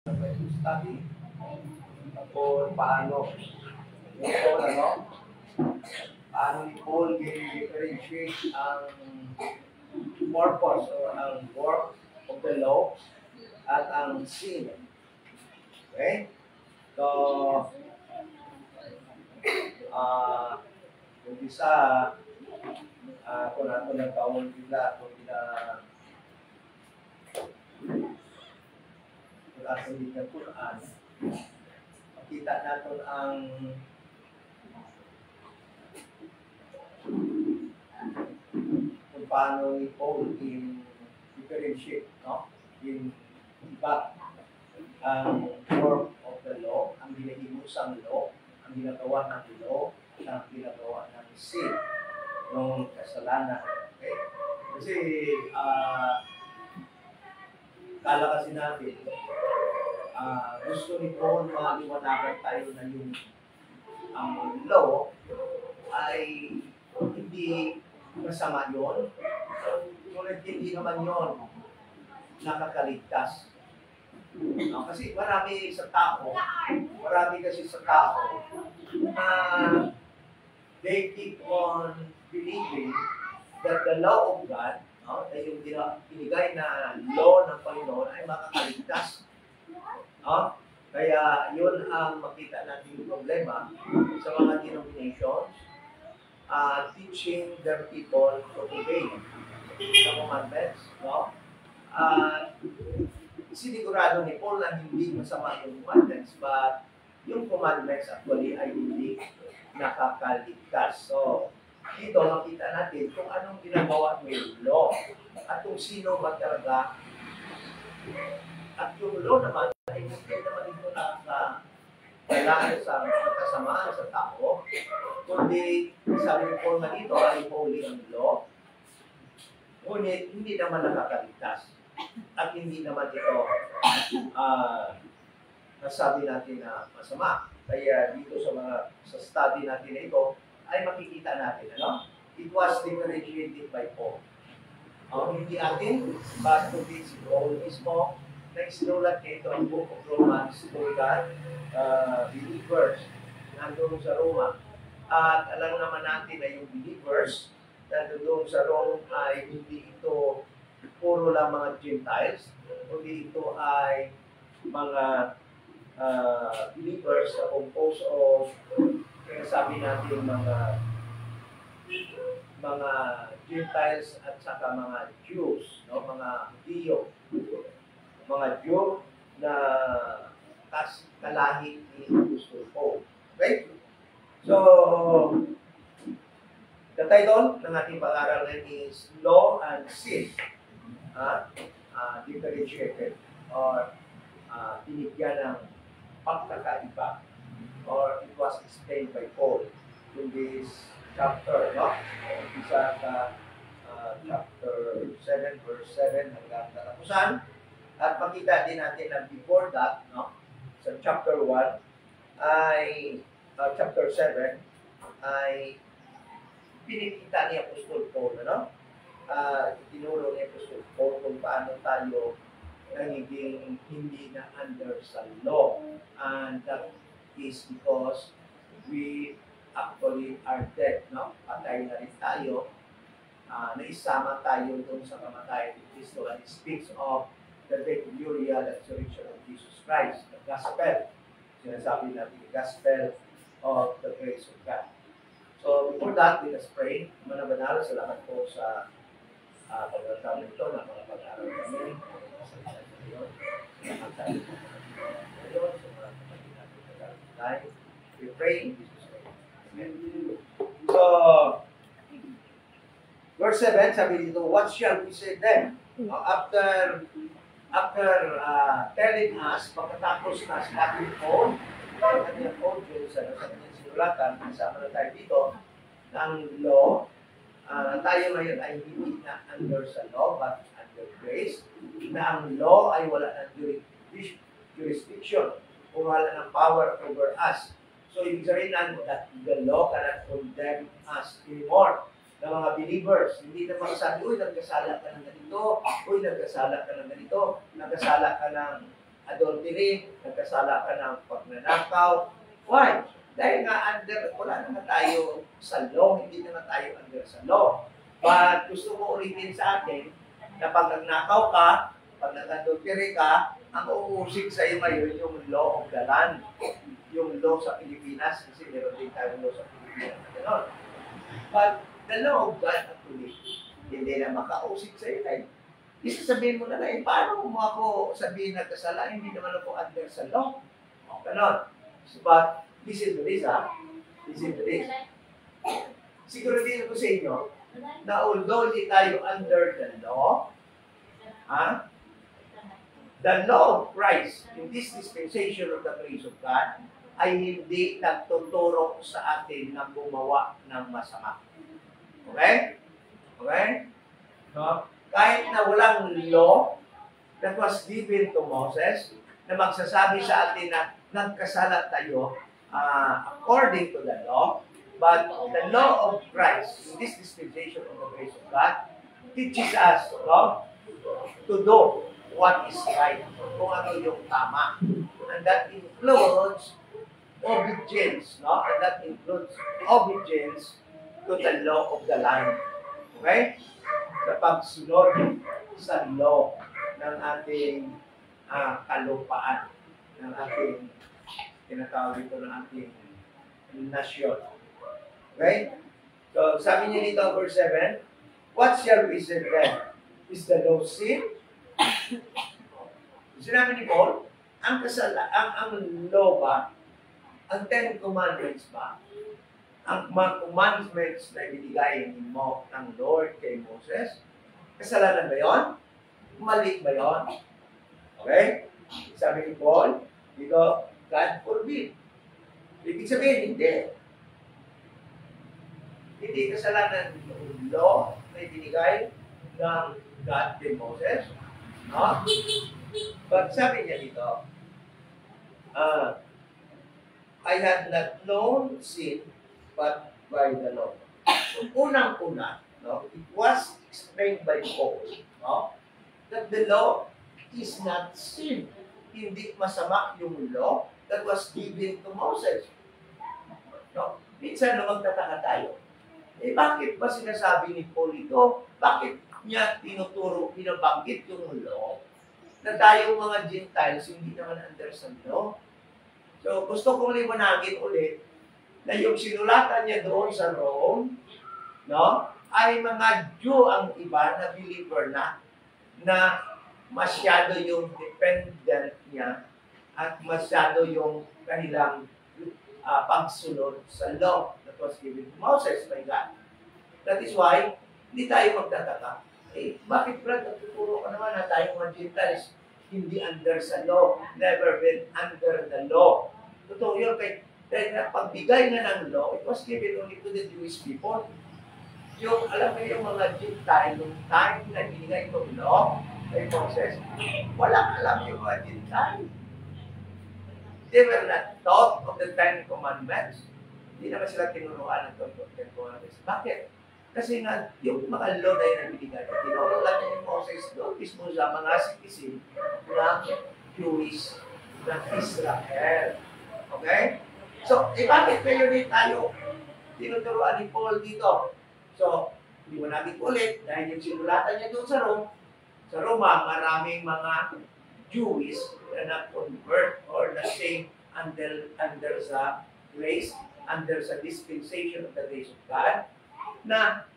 Study kung paano Paul, paano ni Paul i-differentiate ang purpose or ang work of the law at ang sin. Okay? So, kung isa, kung nato nagkaon nila, kung nato ng Quran, makita natin ang kung paano ni Paul in differentiate, no? In iba ang work of the law, ang ginahimusang law, ang ginagawa ng law, ang ginagawa ng sin, ng kasalanan. Okay? Kasi, kala kasi natin, gusto ni Paul maliwanagan tayo na yung ang law ay hindi masama yun. Ngunit hindi naman yun nakakaligtas. No? Kasi marami kasi sa tao na they keep on believing that the law of God, no, na yung binigay na law ng Panginoon ay makakaligtas. No? Kaya yun ang makita natin yung problema sa mga denominations, teaching their people to obey the commandments. No? Sinigurado ni Paul na hindi masama yung commandments, but yung commandments actually ay hindi nakakaligtas. So, dito makita natin kung anong ginagawa mo yung law at kung sino ba talaga. At yung law naman ay hindi naman ito nakakalaan sa kasamaan sa tao, kundi sabi ni Paul na dito ay holy ang law, ngunit hindi naman nakakaligtas. At hindi naman ito nasabi natin na masama. Kaya dito sa study natin na ito, ay makikita natin, It was differentiated by Paul. Hindi atin, but kundi si Paul mismo, na isinulat niya ito ang Book of Romans to God, believers, nandun sa Roma. At alam naman natin na yung believers, nandun sa Rome ay hindi ito puro lang mga Gentiles, kundi ito ay mga believers na composed of, kaya sabi natin mga Gentiles at saka mga Jews, no? Mga Hudyo, mga Jew na kalahi ni Apostol Paul. Okay? So, the title ng ating pag-aaralan is Law and Sin. Differentiated or binigyan ng pagkakaiba, or it was explained by Paul in this chapter, no? Isa sa chapter 7, verse 7 hanggang katapusan. At makita din natin na before that, no? Sa chapter 1 ay chapter 7 ay pinikita ni Apostol Paul, tinuro ni Apostol Paul kung paano tayo nagiging hindi na under sa law. And that is because we actually are dead, no? Patay na rin tayo. Naisama tayo doon sa kamatay ni Kristo, and it speaks of the death, burial, and resurrection of Jesus Christ, the gospel. Sinasabi natin, the gospel of the grace of God. So, before that, let us pray. Manabanalo, salamat po sa pagkakataon nito na mga pag-aaral namin. We pray in Jesus' name. Amen. So, verse 7, sabi dito, what shall we say then? After telling us, pagkatapos na sabi Paul, sa kanyang audio, sa kanyang sinulatan, kasama na tayo dito, ng law, tayo ngayon ay hindi na under sa law, but under grace, na ang law ay wala ng jurisdiction, o wala ng power over us. So, ibig sabihin that the law cannot condemn us anymore. Ng mga believers, hindi na magsabi, uy, nagkasala ka ng ganito, uy, nagkasala ka ng ganito, nagkasala ka ng adultery, nagkasala ka ng pagnanakaw. Why? Dahil nga wala naman tayo sa law, hindi naman tayo under sa law. But gusto mo ulitin sa akin na pag nagnakaw ka, pag nag-adultery ka, ang uusig sa iyo ngayon yung law of the land. Yung law sa Pilipinas, kasi meron din tayong law sa Pilipinas. Ganon. But the law of God actually, hindi na makausig sa iyo. Isasabihin mo na lang, paano mo ako sabihin na kasala, hindi naman ako under sa law. Ganon. But listen to this, ha? Listen to this. Siguro din ko sa inyo, na although hindi tayo under the law, ha? The law of Christ in this dispensation of the grace of God ay hindi nagtuturo sa atin na gumawa ng masama. Okay? Okay? No? Kahit na walang law that was given to Moses na magsasabi sa atin na nagkasala tayo according to the law, but the law of Christ in this dispensation of the grace of God teaches us to do what is right, kung ano yung tama. And that includes obedience, no? And that includes obedience to the law of the land. Okay? Sa pagsunod sa law ng ating kalupaan, ng ating tinatawag ito ng ating nasyon. Okay? So, sabi niya dito, verse 7, what shall we say then? Is the law sin? Sinabi ni Paul, ang law ba, ang Ten Commandments ba, ang mga commandments na ibinigay mo ng Lord kay Moses, kasalanan ba yun? Mali ba yun? Okay? Sabi ni Paul, dito, God forbid. Ibig sabihin, hindi. Hindi kasalanan yung law na ibinigay ng God kay Moses. No? But sabi niya dito, I had not known sin but by the law. So, unang-una, no, it was explained by Paul, no, that the law is not sin. Hindi masama yung law that was given to Moses. No? Minsan na magtataka tayo, bakit ba sinasabi ni Paul ito? Bakit niya tinuturo, binabanggit yung law na tayong mga Gentiles hindi naman under sa law? So, gusto kong liwanagin ulit na yung sinulatan niya doon sa Rome, no, ay mga Jew ang iba na believer na masyado yung dependent niya at masyado yung kanilang pagsunod sa law that was given to Moses by God. That is why, hindi tayo magtataka. Bakit Brad, nagtuturo ka naman na tayong mga Gentiles hindi under sa law, never been under the law. Totoo yun, dahil na pagbigay na ng law, it was given only to the Jewish people. Yung, alam mo yung mga Gentile, yung time na binigay itong law kay Moses, walang alam yung mga Gentile. They were not taught of the Ten Commandments. Hindi naman sila tinuruan ng Ten Commandments. Bakit? Kasi nga, yung mga law na yun ang binigay, tinuro lang ni Moses doon mismo sa mga citizen ng Jewish ng Israel. Okay? So, bakit kayo din tayo tinuturuan ni Paul dito? So, hindi mo natin ulit, dahil yung sinulatan niya doon sa Roma, maraming mga Jewish na na-convert or na-stay under sa grace, under sa dispensation of the grace of God, na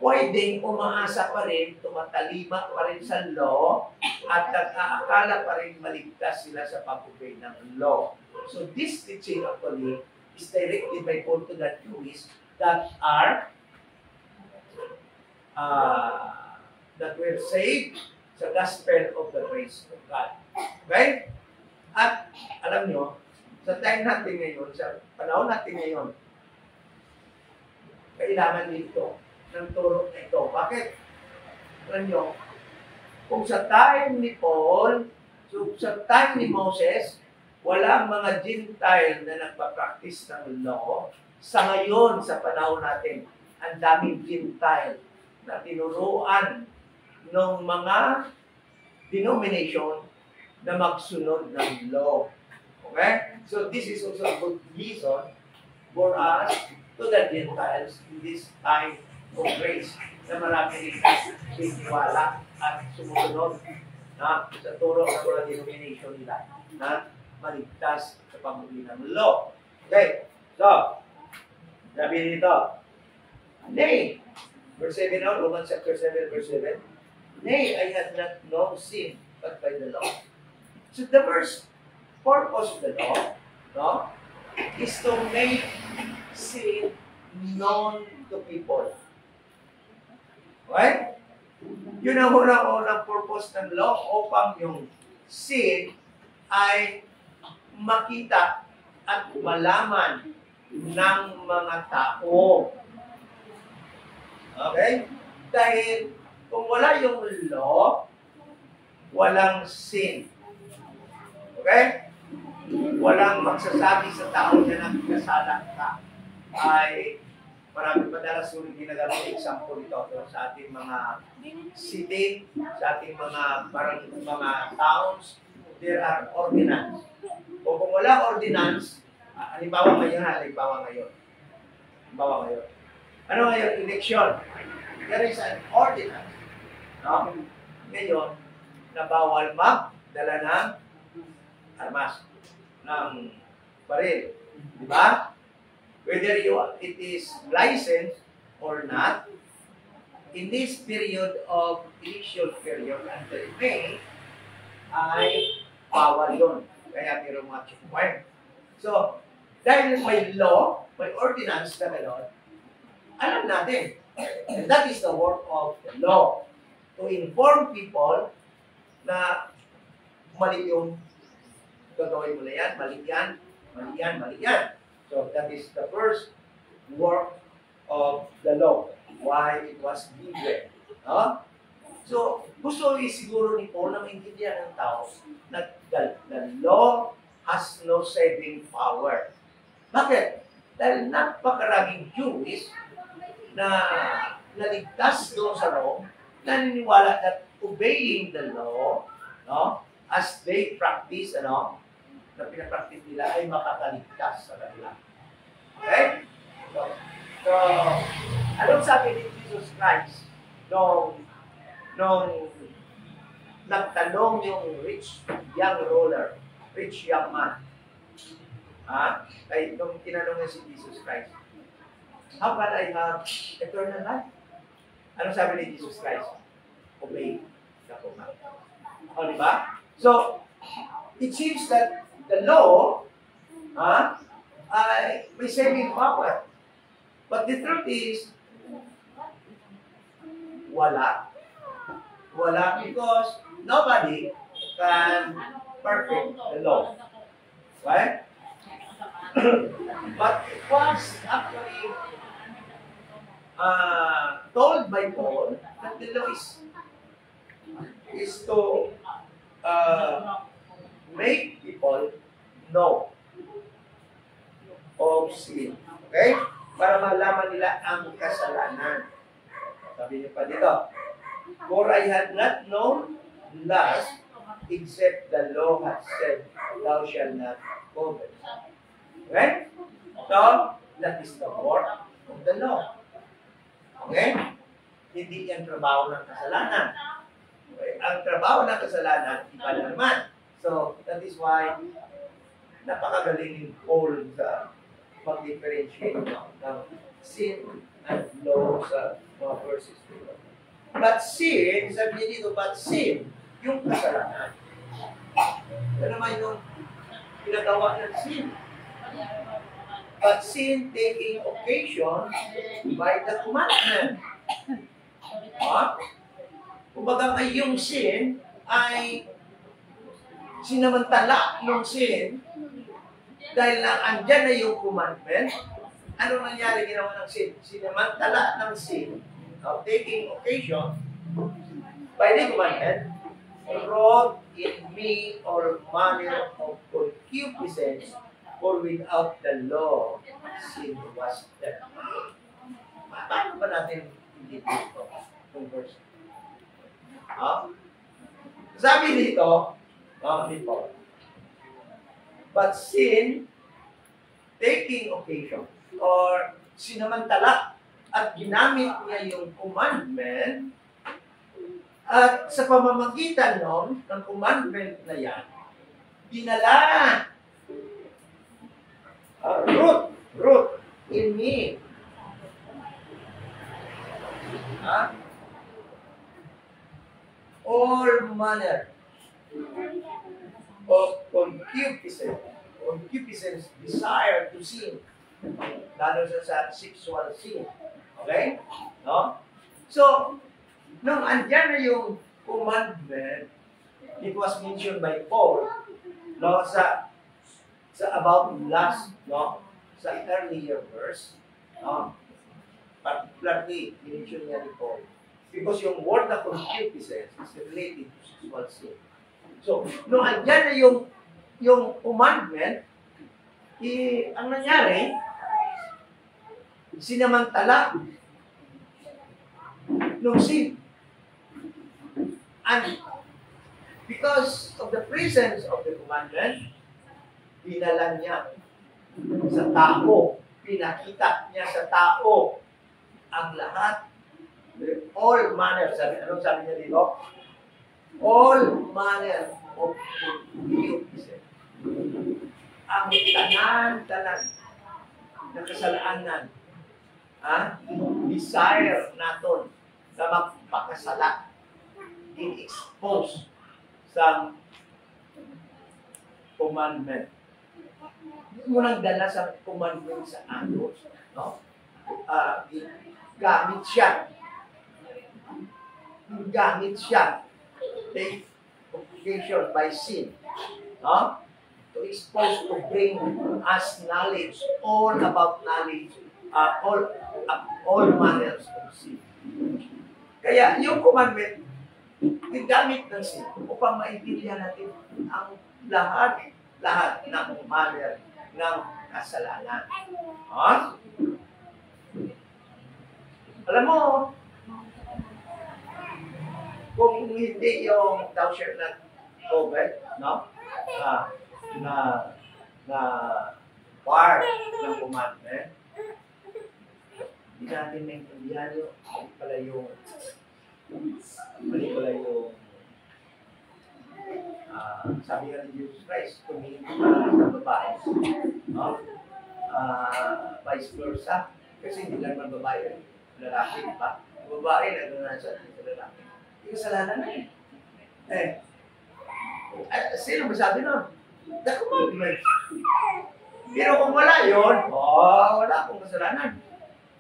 pwedeng umaasa pa rin, tumatalima pa rin sa law, at nag-aakala pa rin maligtas sila sa pag-obey ng law. So this teaching actually is directed by Paul to the Jews that were saved sa gospel of the grace of God. Okay? At alam nyo, sa time natin ngayon, sa panahon natin ngayon, kailangan dito ng turo na ito. Bakit? Alam nyo, kung sa time ni Paul, sa time ni Moses, walang mga Gentile na nagpa-practice ng law. Sa ngayon, sa panahon natin, ang daming Gentile na tinuruan ng mga denomination na magsunod ng law. Okay? So this is also a good reason for us to the Gentiles in this time of grace na marami rin piniwala at sumusunod na sa turo ng mga denomination nila na maligtas sa pamuli ng law. Okay? So, sabi dito, nay, verse 7 now, Romans chapter 7, verse 7, nay, I had not known sin but by the law. So the first purpose of the law, no, is to make sin known to people. Right? Yun ang unang purpose ng law upang yung sin ay makita at malaman ng mga tao. Okay? Dahil kung wala yung law, walang sin. Okay? Walang magsasabi sa tao na nagkasala ka. Ay marami madalas yung ginagamit example ito sa ating mga city, sa ating mga towns, there are ordinance. O kung wala ordinance, halimbawa ngayon. Ano ngayon? Eleksyon. There is an ordinance. No? Ngayon, na bawal magdala ng armas, ng baril. Di ba? Whether it is licensed or not, in this period of election period until May, ay bawal yun. Kaya mayroong mga checkpoint. So, dahil may law, may ordinance na gano'n, alam natin. And that is the work of the law. To inform people na mali yung gagawin mo na yan, mali yan. So that is the first work of the law. Why it was given. No? So, gusto siguro ni Paul na maintindihan ng tao na the law has no saving power. Bakit? Dahil napakaraming Jewish na naligtas doon sa Rome, naniniwala that obeying the law, no, as they practice, na pinapractice nila ay makakaligtas sa kanila. Okay? So anong sabi ni Jesus Christ nung nagtanong yung rich young man, ay nung tinanong niya si Jesus Christ, how can I have eternal life? Anong sabi ni Jesus Christ? Obey the command. O, diba? So, it seems that the law ay may saving power. But the truth is, wala. Wala because nobody can perfect the law. Right? But it was actually told by Paul that the law is to make people know of sin. Okay? Para malaman nila ang kasalanan. Sabi niyo pa dito, for I had not known lust except the law had said, thou shalt not covet. Okay? So, that is the work of the law. Okay? Hindi yan trabaho ng kasalanan. Okay? Ang trabaho ng kasalanan, iba naman. So, that is why napakagaling ni Paul sa pag-differentiate ng sin and law sa mga verses dito. But sin, sabi niya dito, but sin, yung kasalanan. Ano naman yung pinagawa ng sin? But sin taking occasion by the commandment. Kumbaga yung sin ay sinamantala ng sin dahil lang andyan na yung commandment. Ano nangyari ginawa ng sin? Sinamantala ng sin of taking occasion by the commandment wrought in me all manner of concupiscence, for without the law, sin was death. Paano ba natin hindi dito? Itong verse. Sabi dito, No, before. But sin, taking occasion, or sinamantala, at ginamit niya yung commandment, at sa pamamagitan ng commandment na yan, dinala root in me. All manner of concupiscence, desire to sin, lalo sa sexual sin. Okay? No? So, nung andyan na yung commandment, it was mentioned by Paul, no, sa about last, no, sa earlier verse, no, particularly, mention niya ni Paul. Because yung word na concupiscence is related to sexual sin. So, nung andyan na yung commandment, ang nangyari, sinamantala nung sin. And because of the presence of the commandment, dinala niya sa tao, pinakita niya sa tao ang lahat, all manner, anong sabi niya dito? All manner of concupiscence. Ang tanan-tanan na kasalanan, desire naton na magpakasala, in-expose sa commandment. Hindi mo nang dala sa commandment sa anos, no? Gamit siya. Take occasion by sin, no? To expose, to bring us knowledge, all about knowledge, all manners of sin. Kaya yung commandment, ginamit ng sin upang maintindihan natin ang lahat ng manner ng kasalanan. Alam mo, kung hindi yung thou shalt not covet, no? Na part ng commandment, hindi natin maintindihan yun. Mali pala yung sabi nga ni Jesus Christ, kung hindi sa babae, no? Vice versa. Kasi hindi lang ng babae, lalaki, di ba? Babae, nagdanasan sa lalaki. Hindi kasalanan na sino masabi nun? The commandment. Pero kung wala yun, wala akong kasalanan.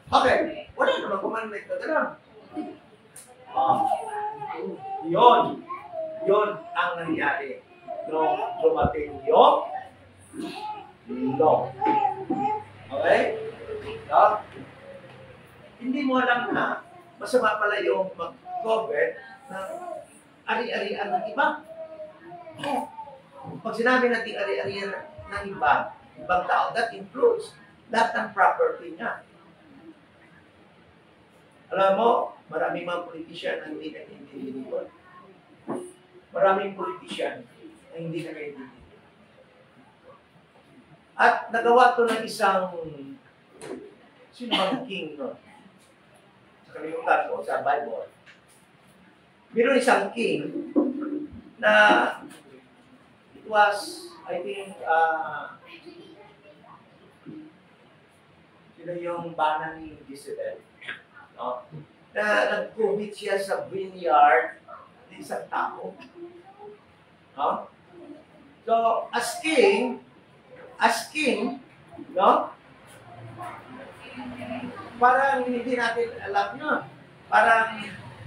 Okay, wala naman commandment na gano'n. Yun ang nangyari nung dumating yung law. Okay? No? Hindi mo alam na masama pala yung mag-covet ng ari-arian ng iba. Pag sinabi natin ari-arian ng ibang tao, that includes lahat ng property niya. Alam mo, maraming mga politician na hindi nag-individual. Maraming politician na hindi nag-individual. At nagawa to ng isang sino bang king, no? Sa kalimutan ko, sa Bible. Meron isang king na it was, I think, sino yung bana ni Jezebel, no? Na nag-commit siya sa vineyard ng isang tao. No? So, as king, no? Parang hindi natin alam yun. Parang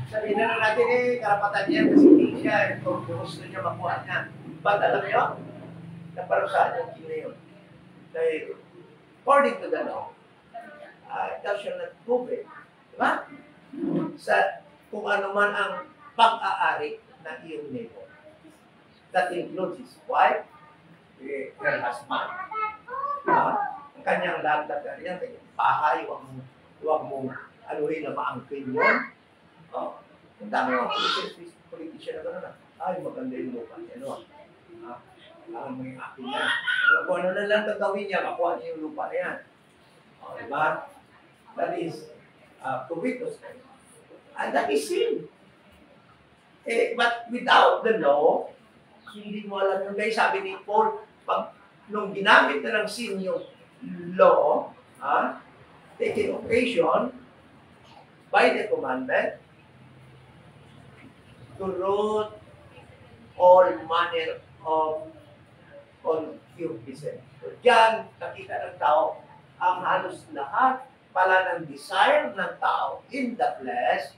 sabihin na natin karapatan niya kasi king siya, kung gusto niya makuha niya. But alam niyo, naparusahan yung king na yun. Dahil, according to the law, thou shalt not covet. Diba? Sa kung ano man ang pag-aari ng iyong neighbor. That includes his wife, her husband, ang kanyang lahat yan, kanyang bahay, huwag mo aluhin na maangkin yun. Ang dami mga politician na gano'n ay maganda yung lupa. Kailangan mo yung akin yan. Kung ano na lang gagawin niya, makuha niya yung lupa na yan. O, diba? That is covetousness. And that is sin. But without the law, hindi mo alam yung guys, sabi ni Paul, nung ginamit na ng sin yung law, taking occasion by the commandment to root all manner of concupiscence. So, diyan, nakita ng tao, ang halos lahat pala ng desire ng tao in the flesh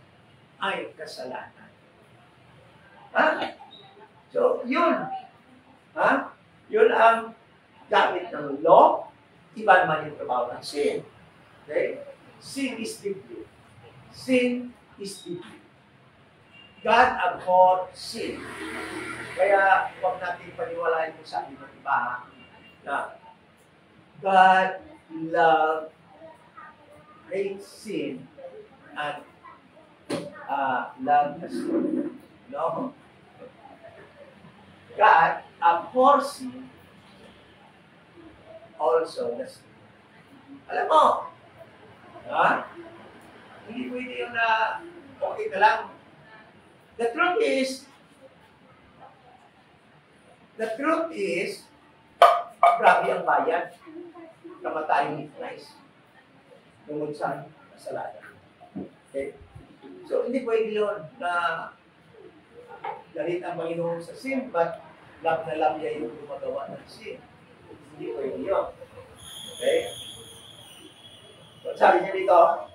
ay kasalanan. So, yun. Yun ang gamit ng law, iba naman yung trabaho ng sin. Okay? Sin is deeply. Sin is deeply. God abhors sin. Kaya huwag natin paniwalain kung sabi ng iba na God hates sin and love the sin. No? God abhors sin also the sin. Alam mo, hindi pwede yung na okay ka lang. The truth is, grabe ang bayan. Kamatayan ni Christ. Tungkol sa kasalanan. Okay? So, hindi pwede yun na galit ang Panginoon sa sin, but love na love niya yung gumagawa ng sin. Hindi pwede yun. Okay? So, sabi niya dito,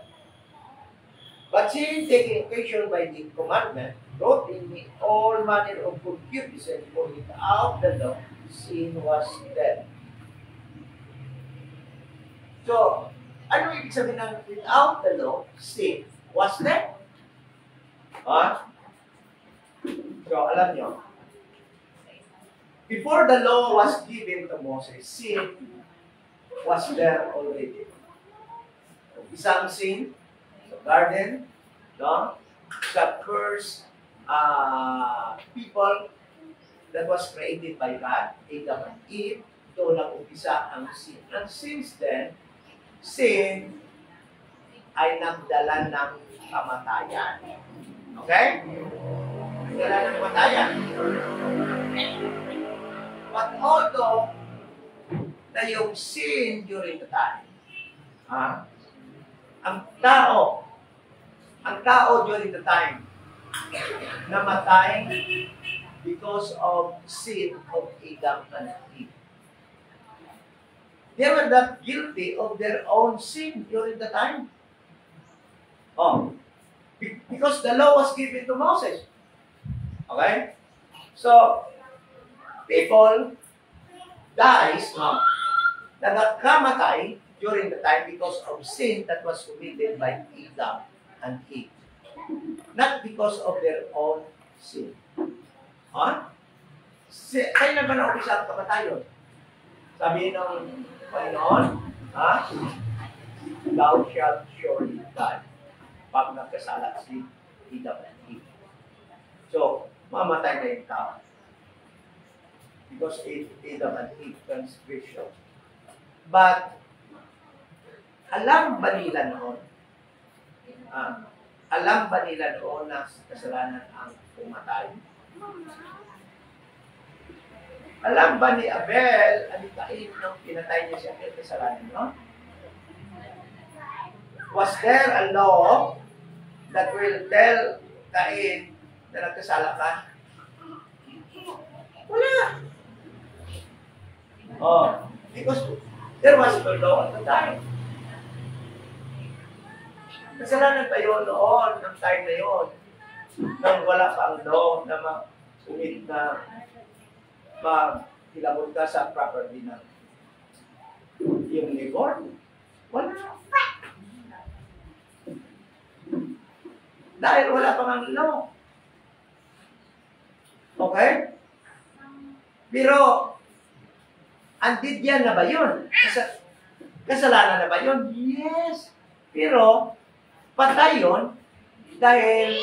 but sin taking occasion by the commandment brought in me all manner of concupiscence, for without the law, sin was dead. So, ano ibig sabihin ng without the law, sin was dead? So, alam nyo, before the law was given to Moses, sin was there already. Isang sin, the garden, no? The first people that was created by God, Adam and Eve, doon nag-umpisa ang sin. And since then, sin ay nagdala ng kamatayan. Okay? Nagdala ng kamatayan. But although na yung sin during the time, ang tao during the time, namatay because of sin of Adam and Eve. They were not guilty of their own sin during the time. Because the law was given to Moses. Okay? So, people dies, nagkamatay during the time because of sin that was committed by Adam and Eve. Not because of their own sin. Kaya naman ang umpisa ang kamatayon. Sabi ng Panginoon, thou shalt surely die. Pag nagkasala si Adam and Eve. So, mamatay na yung tao. Because Adam and Eve transgression. But, alam ba nila noon na kasalanan ang pumatay? Alam ba ni Abel, Cain, nung pinatay niya siya ang kasalanan, no? Was there a law that will tell Cain na nagkasala ka? Wala. Because there was no law at the time. Kasalanan pa yun noon, ng time na yun, nang wala pa ang law na mag-umit na hilabot ka sa property na yung neighbor. Wala. Dahil wala pang ang law. Okay? Pero, andid yan na ba yun? Kasalanan na ba yun? Yes. Pero, patay yun dahil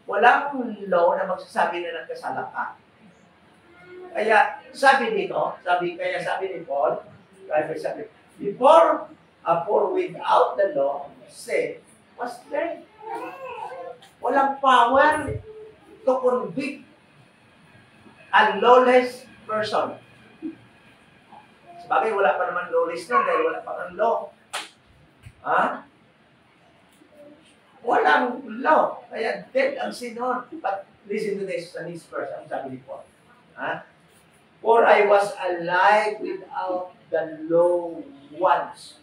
walang law na magsasabi na nagkasala ka. Kaya sabi dito, sabi ni Paul, sabi, before, for without the law, sin was dead. Walang power to convict a lawless person. Sabagay, wala pa naman lawless nun dahil wala pa ng law. Ha? Walang law. Kaya dead ang sin nun. But listen to this verse, ang sabi ni Paul. Ha? For I was alive without the law once.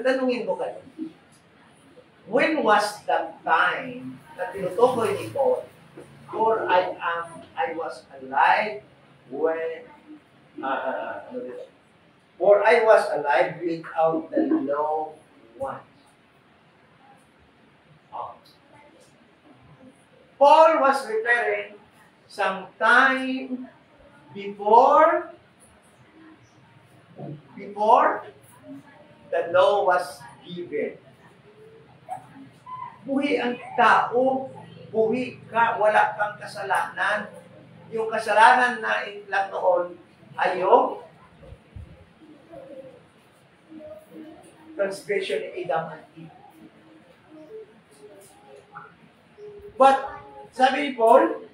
Tanungin ko kayo. When was the time na tinutukoy ni Paul? For I was alive when for I was alive without the law once. Paul was referring some time before the law was given. Buhi ang tao, buhi ka, wala kang kasalanan. Yung kasalanan na lang noon ay yung transgression ni Adam and Eve. But, sabi ni Paul,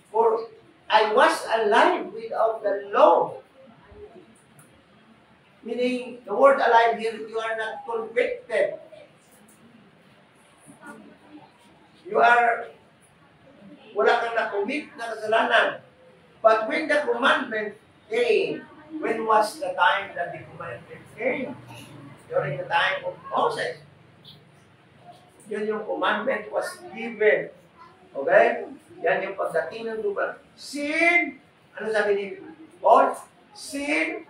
for I was alive without the law. Meaning, the word alive here, you are not convicted. Wala kang na-commit na kasalanan. But when the commandment came, when was the time that the commandment came? During the time of Moses. Yun yung commandment was given. Okay? Yan yung pagdating ng lupa. Sin! Ano sabi ni Paul? Sin!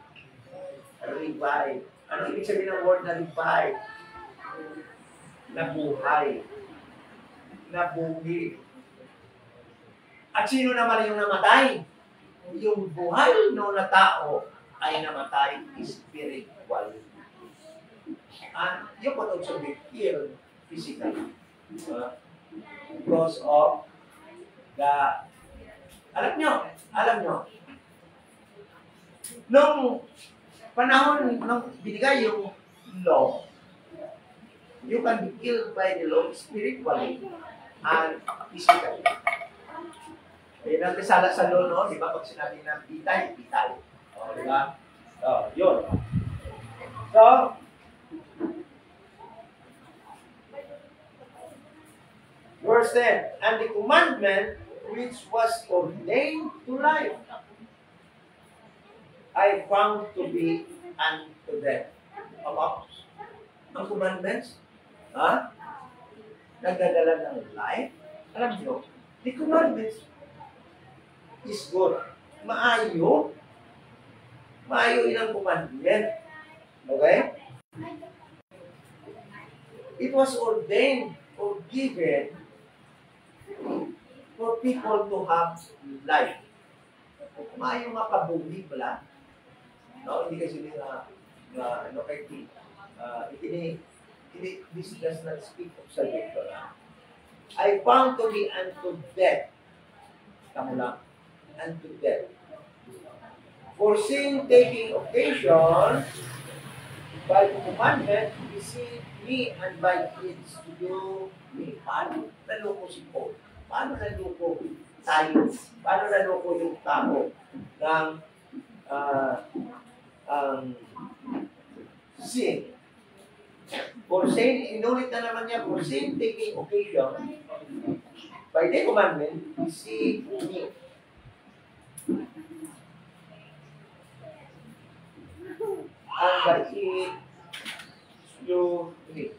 Revive. Ano ibig sabihin ng word na revive? Nabuhay. Nabuhi. At sino naman yung namatay? Yung buhay no na tao ay namatay spiritual. You could also be killed physically. Because of the... Alam nyo, nung panahon nung binigay yung law, you can be killed by the law spiritually and physically. Kaya natin sa law, no? Di ba? Pag sinabi na pitay. O, di ba? So, yun. So, verse 10, and the commandment which was ordained to life, I found to be unto death. About ang commandments, nagdadala ng life. Alam nyo, the commandments is good. Maayo ilang commandment. Okay? It was ordained or given for people to have life. Maayo nga kabuhi pala. No, hindi kasi nila this does not speak of salvation. I found to be unto death. Tama lang. Unto death. For sin taking occasion by the commandment, deceive me and by its to do me. Paano naloko si Paul? Paano naloko tayo? Paano naloko yung tao ng sin? For sin, inulit na naman niya, for sin taking occasion by the commandment, deceive me. And by it, you me.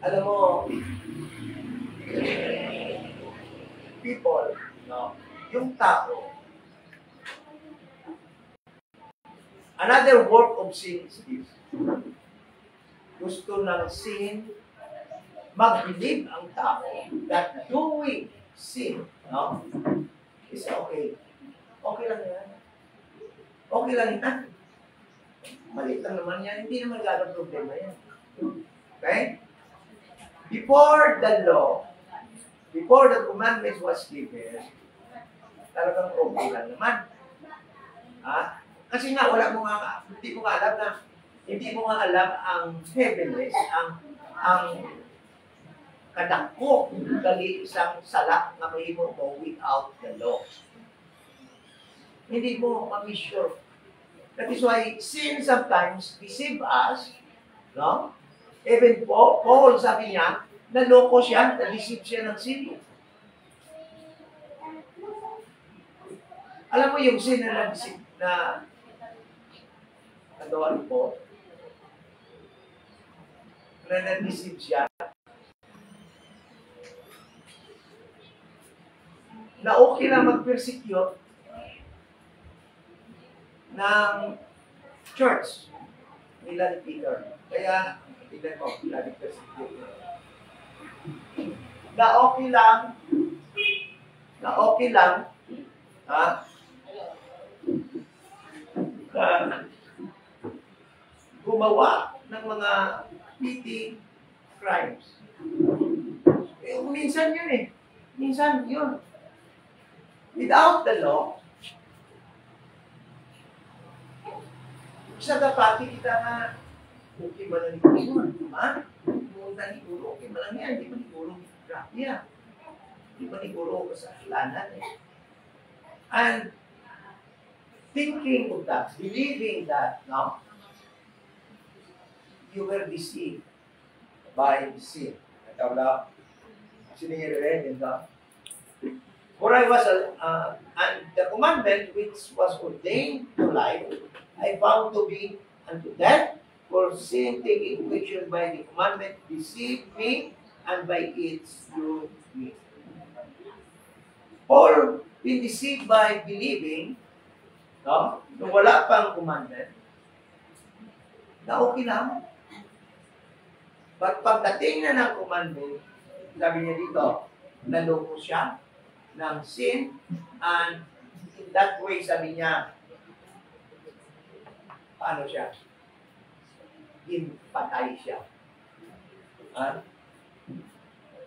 Alam mo, people, no, yung tao, another work of sin is this. Gusto ng sin, mag-believe ang tao that doing sin, no, is okay. Okay lang yan. Okay lang yan. Maliit lang naman yan. Hindi naman gano'ng problema yan. Okay? Before the law, before the commandments was given, talagang okay lang naman. Ha? Kasi nga, hindi mo nga alam ang heavenless, ang kadako, dali isang sala na mahimo mo without the law. Hindi mo ma-sure. That is why sin sometimes deceive us, no? Even Paul sabi niya, naloko siya, na-deceive siya ng sin. Alam mo yung sin na na-deceive na nagawa ni Paul? Na na-deceive siya. Na okay lang mag-persecute ng church nila ni Peter. Kaya, tignan mo, persecute. Na okay lang, ha? Gumawa ng mga petty crimes. Minsan yun eh. Minsan yun. Without the law, sa dapat kita nga, okay ba na ni Guru? Ha? Pumunta ni Guru, okay ba lang yan? Di ba ni Guru grafya? Di ba ni Guru kasalanan eh? And thinking of that, believing that, no? You were deceived by sin. Ikaw lang, siningin ka. For I was, and the commandment which was ordained to life, I found to be unto death, for sin taking which by the commandment deceived me, and by it slew me. Paul, being deceived by believing, no? Nung wala pang commandment, na okay lang. But pagdating na ng commandment, sabi niya dito, naloko siya ng sin, and in that way, sabi niya, paano siya? Patay siya.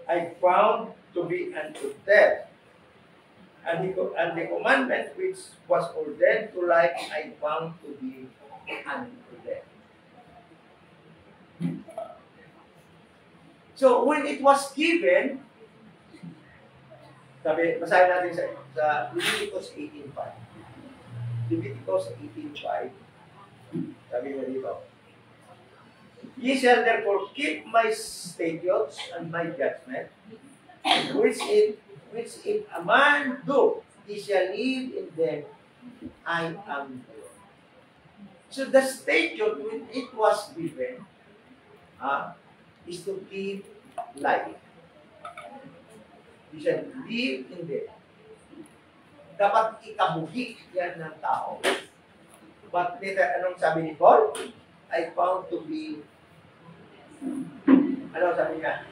I found to be unto death. And the commandment which was ordained to life, I found to be unto death. So, when it was given, sabi, basahin natin sa Leviticus 18:5. Leviticus 18:5. Sabi mo dito, ye shall therefore keep my statutes and my judgment, which if a man do, he shall live in them. I am the Lord. So the statute, when it was given, is to give life. You shall live in them. Dapat ikabuhi yan ng tao. But later, anong sabi ni Paul? I found to be, ano sabi niya?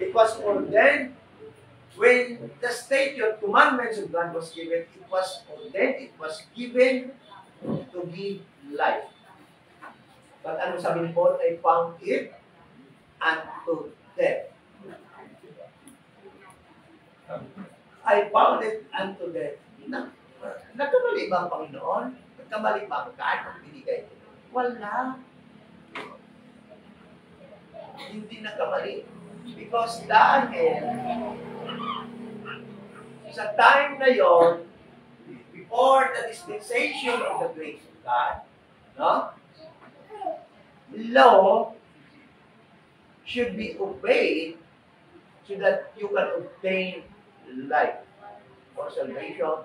It was ordained when the statute, commandments of God was given, it was ordained, it was given to give life. But ano sabi ni Paul? I found it unto death. I found it unto death. Nagkamali ba ang Panginoon? Nagkamali ba ang kahit ang binigay? Wala. Hindi nagkamali. Because dahil sa time na yon, before the dispensation of the grace of God, no? Law should be obeyed so that you can obtain life or salvation,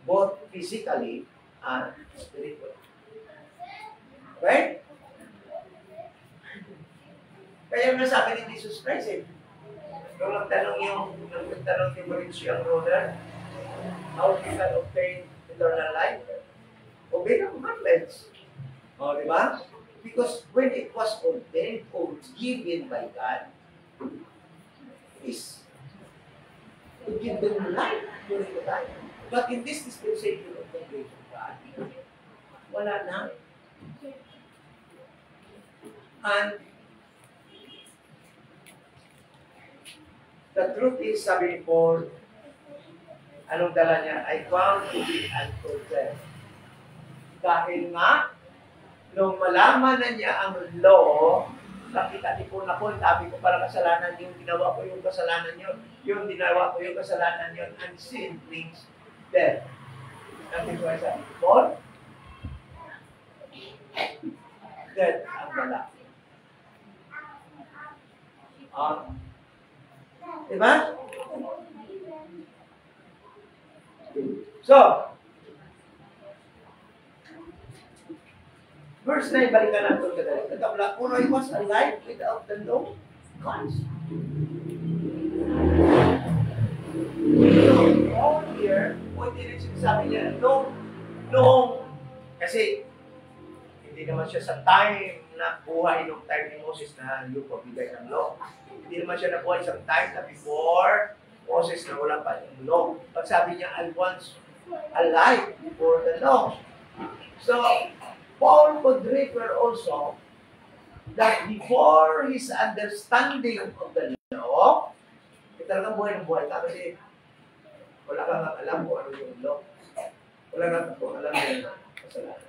both physically and spiritually. Okay? Kaya nga sabi ni Jesus Christ, nung nagtanong ni Mauricio ang brother, how you can obtain eternal life? Obey the commandments. O, di ba? Because when it was ordained or given by God, is to give them life during the time. But in this dispensation of the grace of God, wala na. And The truth is, sabi ni Paul, anong dala niya? I found to be uncontent. Dahil nga, nung malaman na niya ang law, nakita ni Paul na Paul, sabi ko para kasalanan yung ginawa ko yung kasalanan yun. Yung ginawa ko yung kasalanan yun, and sin brings death. Natin ko ay sabi ni Paul, death ang dala. Diba? So, verse 9, balikan natin kadali. Nagkabla, for I was alive without the law. Christ. All here, kung hindi rin sinasabi niya, noong, kasi, hindi naman siya sa time na buhay nung time ni Moses na yung pagbigay ng law. Hindi naman siya nabuhay sa time na before Moses na wala pa yung law. Pag sabi niya, I once alive before the law. So, Paul could refer also that before his understanding of the law, talagang buhay ng buhay ka kasi wala kang alam kung ano yung law. Wala kang alam yung kasalanan.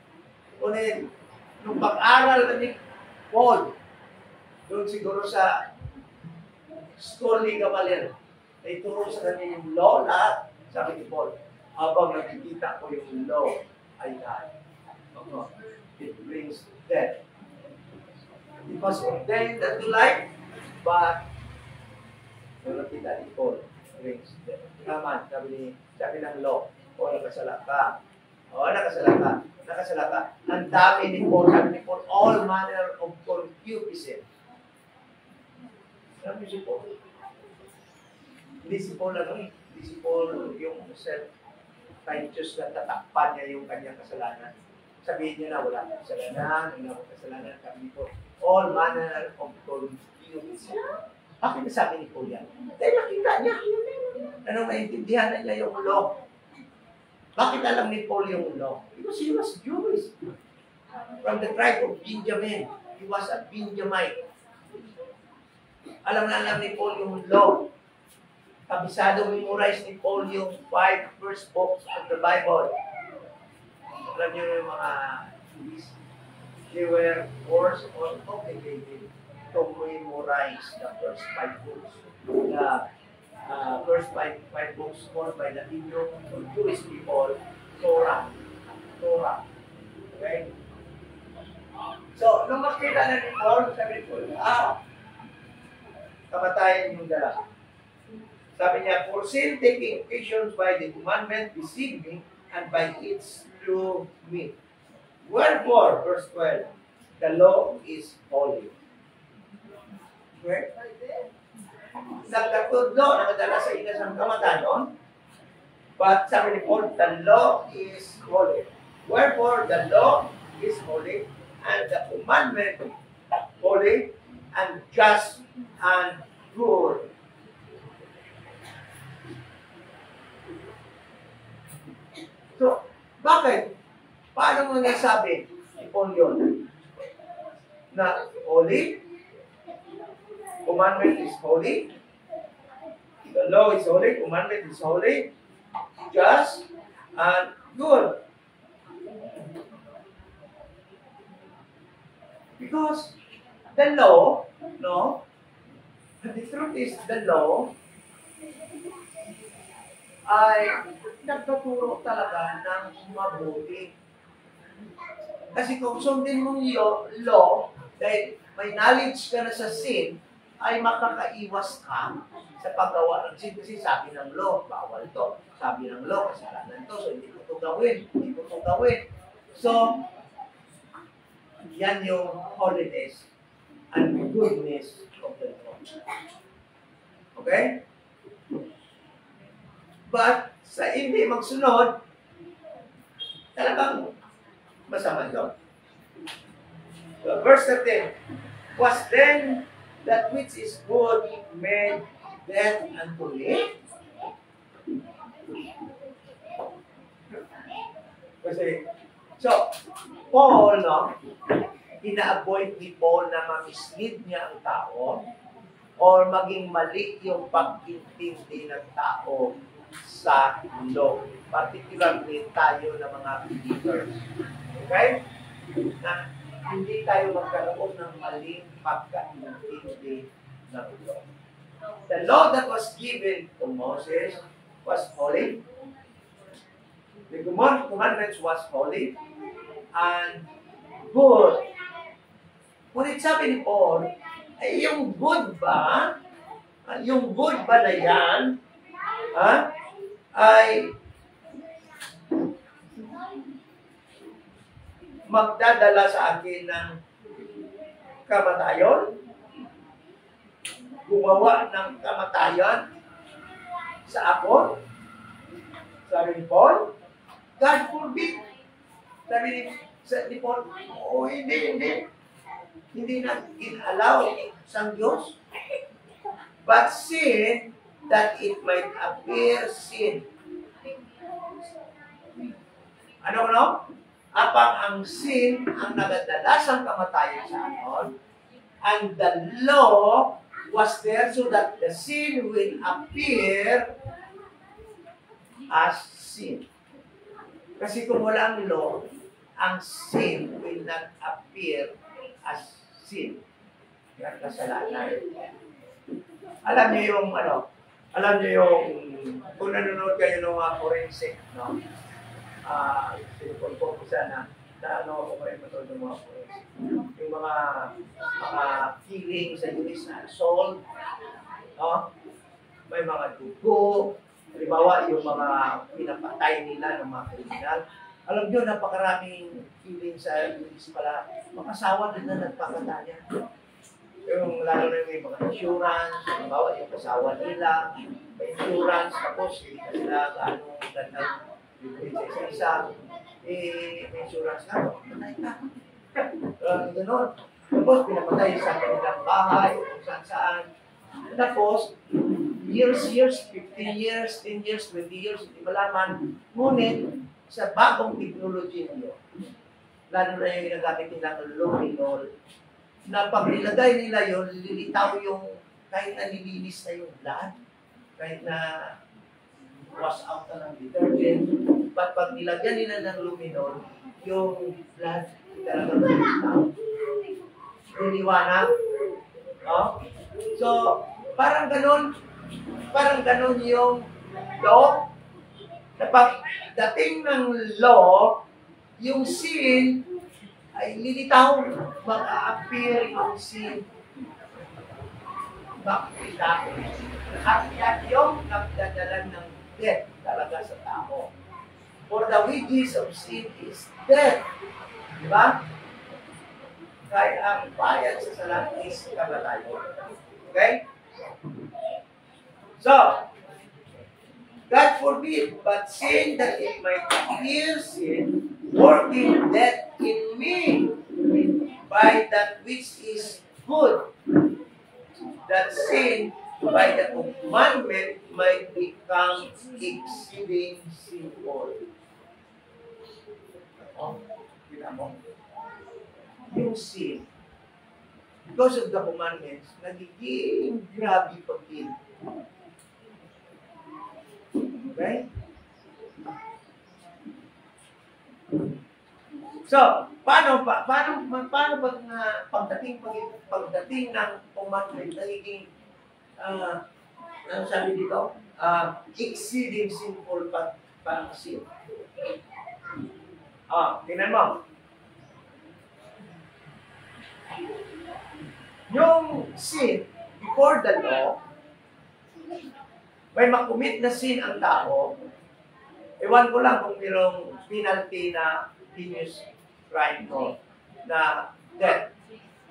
Ngunit, nung pag-aral ni Paul, doon siguro sa school ni Gamaliel, na ituro sa kanya yung law lahat, sabi ni Paul, habang nakikita ko yung law ay lahat. It brings death. It was ordained unto life, but nung nakita ni Paul, brings death. Naman, sabi ng law, o nakasala ka. O nakasala ka. Nakasala ka. Ang dami ni Paul, sabi ni Paul, all manner of concupiscence. Sabi si Paul. Hindi si Paul hindi si Paul yung self-righteous na tatakpan niya yung kanyang kasalanan. Sabihin niya na wala akong kasalanan, wala akong kasalanan, sabi ni Paul, all manner of concupiscence. Bakit nasabi ni Paul yan? Dahil nakita niya. Anong maintindihan na niya yung law? Bakit alam ni Paul yung law? Because he was Jewish. From the tribe of Benjamin. He was a Benjamite. Alam ni Paul yung law. Kabisado memorize ni Paul yung 5 first books of the Bible. Alam niyo yung mga Jews, they were forced or obligated to memorize the first 5 books. The first five books called by the Hebrew or Jewish people, Torah. Okay? So, nung makita na ni Paul, sabi ni Paul, kamatayan yung dala. Sabi niya, for sin taking occasions by the commandment deceived me, and by its true me. Wherefore, verse 12, the law is holy. Okay? Nagkatod law, nakadala sa inas ng kamatayon, but sabi ni Paul, the law is holy. Wherefore, the law is holy, and the commandment holy, and just, and pure. So, bakit? Paano mo nasabi ni Paul yun? Na holy? Commandment is holy. The law is holy. Commandment is holy. Just and good. Because the law, no? The truth is the law ay nagtuturo talaga ng mabuti. Kasi kung sundin mo yung law, dahil may knowledge ka na sa sin, ay makakaiwas ka sa paggawa ng sin. Kasi sabi ng law, bawal to. Sabi ng law, kasalanan to. So, hindi ko ito gawin. So, yan yung holiness and goodness of the law. Okay? But, sa hindi magsunod, talagang masama yun. So, verse 13, was then that which is good made death unto me? Kasi, so, Paul, no, ina-avoid ni Paul na ma-mislead niya ang tao, o or maging mali yung pag-intindi ng tao sa law. Particularly tayo na mga believers. Okay? Na hindi tayo magkaroon ng maling pagkaintindi ng law. The law that was given to Moses was holy. The commandments was holy and good. Ngunit sabi ni Paul, ay yung good ba? Yung good ba na yan? Ay magdadala sa akin ng kamatayon? Gumawa ng kamatayon sa ako? Sabi ni Paul, God forbid. Sabi ni Paul, hindi. Hindi na in-allow sa Diyos. But sin, that it might appear sin. Ano? Apang ang sin ang nagadala sa kamatayan sa anon, and the law was there so that the sin will appear as sin. Kasi kung walang law, ang sin will not appear as sin. Yan kasalanan. Alam niyo yung kung nanonood kayo ng mga forensic, no? Sinupon ko sana na ako pa rin matulog ng mga forensic. Yung mga killing sa units na assault, no? May mga dugo, halimbawa yung mga pinapatay nila ng mga kriminal. Alam nyo, napakaraming killing sa units pala. Makasawa din na nagpakatanya. Yung lalo na may mga insurance, halimbawa yung kasawa nila, may insurance, tapos hindi ka sila gaano ganda sa isa, may insurance ka, patay ka. Ganon. Tapos pinapatay sa kanilang bahay, kung saan-saan. Tapos, years, 15 years, 10 years, 20 years, hindi malaman. Ngunit, sa bagong technology niyo, lalo na yung ginagamit nilang luminol, na pag nilagay nila yun, lilitaw yung, kahit na nilinis na yung blood, kahit na wash out na ng detergent, but pag nilagyan nila ng luminol, yung blood, talagang lilitaw. Liliwanag. No? So, parang ganun yung law, na pagdating ng law, yung sin ay lilitaw, mag-a-appear yung sin. Makita. At yan yung nagdadala ng death talaga sa tao. For the wages of sin is death. Diba? Kaya ang bayad sa salat is kamatayon. Okay? So, God forbid, but sin that it might appear sin, working death in me by that which is good, that sin by the commandment might become exceeding sinful. Kita mo? Yung sin, because of the commandments, nagiging grabe pag-in. Okay? So, paano pagdating ng commandment, nagiging, ano sabi dito? Exceeding sinful parang sin. Tingnan mo. Yung sin, before the law, may makumit na sin ang tao, ewan ko lang kung mayroong penalty na heinous crime no, na death.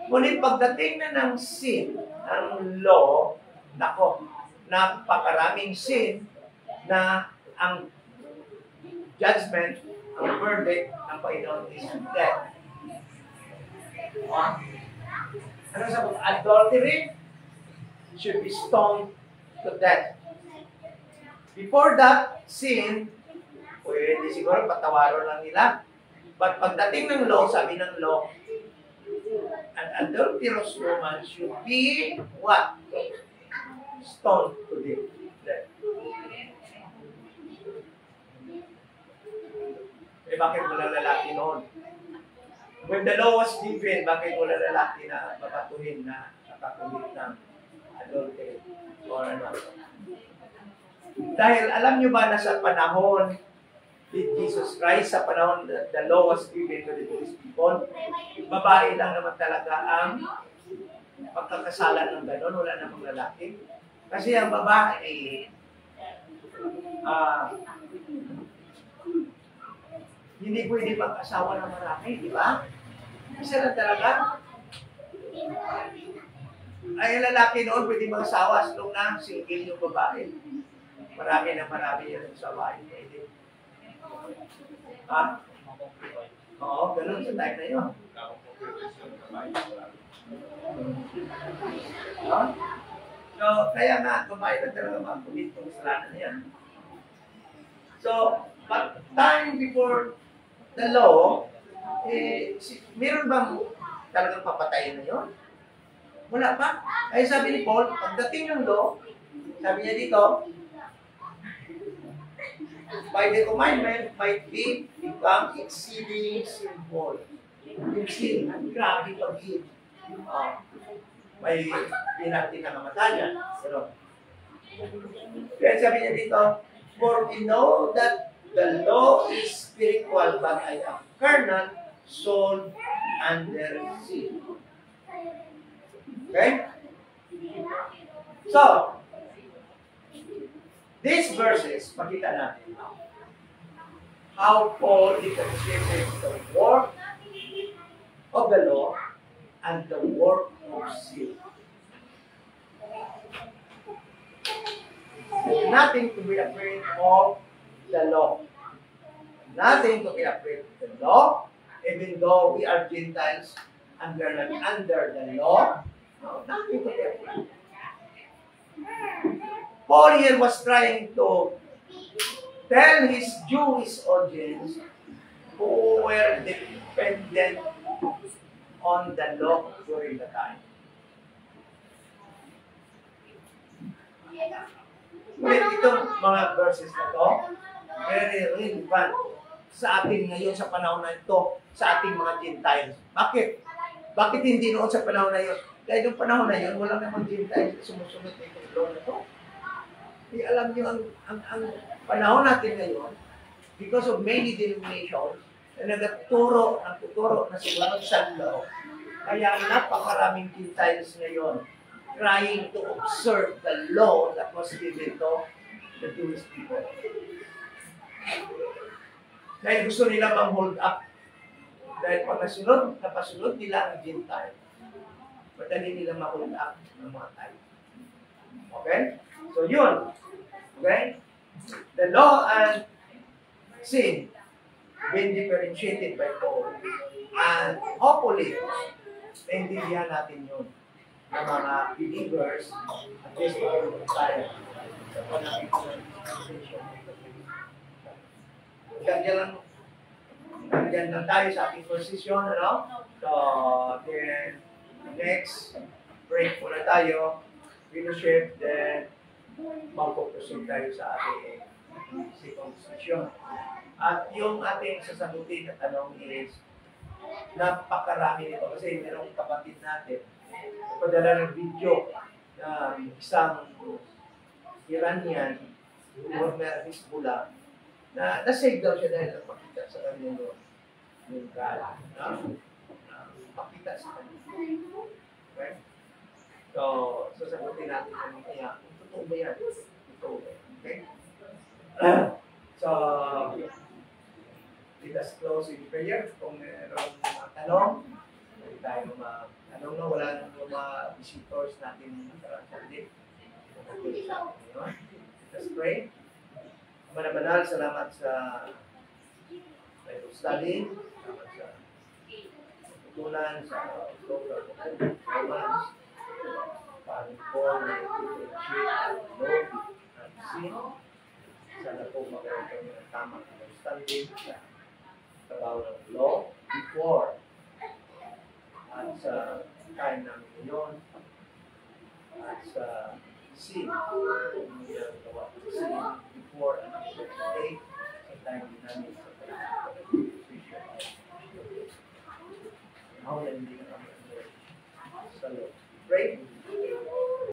Ngunit pagdating na ng sin, ng law, nako, napakaraming sin na ang judgment, ang verdict ng Panginoon is death. Ano sabi? Adultery should be stoned to death. Before that, sin, pwede siguro patawaron lang nila. But pagdating ng law, sabi ng law, an adulterous woman should be what? Stoned to death. Eh, bakit wala lalaki noon? When the law was given, bakit wala lalaki na babatuhin na nakakulit ng adultery? Or ano? Dahil alam nyo ba na sa panahon ni Jesus Christ, sa panahon the law was given to the Jewish people, babae lang naman talaga ang pagkakasala ng gano'n, wala namang lalaki. Kasi ang babae, hindi pwede mag-asawa ng marami, di ba? Isa lang talaga. Ay, lalaki noon pwede mag-asawa as long na single yung babae. Marami yan sa bahay. Pwede. Ha? Oo, ganun sa time na yun. No? So, kaya nga, babae na talaga mag-commit kung kasalanan na yan. So, but time before the law, meron bang talagang papatayin na yun? Wala pa. Ay sabi ni Paul, pagdating ng law, sabi niya dito, by the commandment, might be become exceeding sinful. Yung sin, grabe pag-hit. May pinati na kamatayan. Pero, kaya sabi niya dito, for we know that the law is spiritual, but I am carnal, soul under sin. Okay? So, these verses, makita natin how Paul differentiates the work of the law and the work of sin. Nothing to be afraid of the law. Nothing to be afraid of the law, even though we are Gentiles and we are not under the law. No, nothing to be afraid. Paul here was trying to tell his Jewish audience who were dependent on the law during the time. Ngunit itong mga verses na to, very relevant sa atin ngayon sa panahon na ito, sa ating mga Gentiles. Bakit? Bakit hindi noon sa panahon na yun? Dahil yung panahon na yun, wala namang Gentiles na sumusunod na itong law na ito. Kaya alam nyo, ang panahon natin ngayon, because of many denominations, na nagtuturo na sumunod sa law, kaya napakaraming Gentiles ngayon trying to observe the law that was given to the Jewish people. Dahil gusto nila mang-hold up. Dahil pag napasunod nila ang Gentile, madali nila ma-hold up ng mga tayo. Okay? So yun. Okay? The law and sin being differentiated by Paul. And hopefully, naintindihan natin yun ng mga believers at least tayo sa panakit ng dispensation. Nandiyan lang tayo sa ating position, ano? So, then, next, break muna tayo, fellowship, then, magpuproceed tayo sa ating second session. At yung ating sasagutin na tanong is, napakarami nito kasi merong kapatid natin padala ng video na isang Iranian former Hezbollah na nasave daw siya dahil napakita sa kanya yung God. Pakita sa kanya. Okay? So, sasagutin natin kung kaya, totoo ba yan? Totoo ba yan? Okay? So, let us close in prayer. Kung mayroong tanong, hindi tayo tanong na wala nang mga visitors natin nakarang Sunday. Let's pray. Manabanal, salamat sa Bible study, salamat sa tutunan, sa program of Romans, paano po na i-differentiate ang law at sin. Sana po magkaroon kami ng tamang understanding sa trabaho ng law before at sa time namin ngayon at sa scene, hindi namin gawa sa scene before and after the day, sa time din namin sa Now, hindi na kami sa loob. Pray.